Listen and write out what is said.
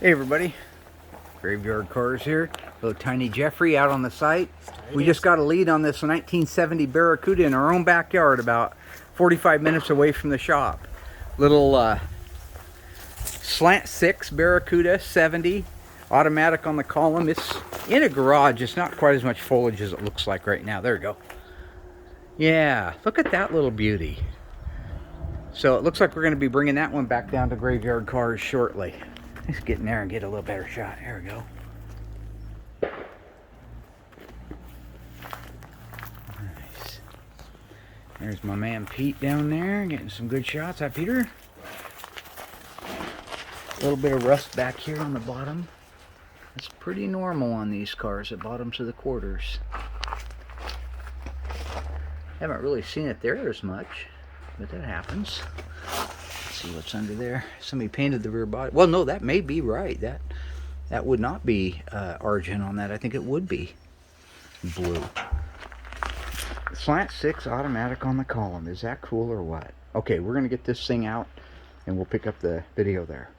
Hey everybody, Graveyard Carz here. Little tiny Jeffrey out on the site. We just got a lead on this 1970 Barracuda in our own backyard, about 45 minutes away from the shop. Little slant 6 Barracuda 70, automatic on the column. It's in a garage. It's not quite as much foliage as it looks like right now. There we go. Yeah, look at that little beauty. So it looks like we're going to be bringing that one back down to Graveyard Carz shortly. Let's get in there and get a little better shot. There we go. Nice. There's my man Pete down there getting some good shots. Hi, Peter. A little bit of rust back here on the bottom. That's pretty normal on these cars, the bottoms of the quarters. Haven't really seen it there as much, but that happens. Let's see what's under there. Somebody painted the rear body. Well, no, that may be right. That would not be argent on that. I think it would be blue. Slant 6 automatic on the column. Is that cool or what? Okay, we're going to get this thing out and we'll pick up the video there.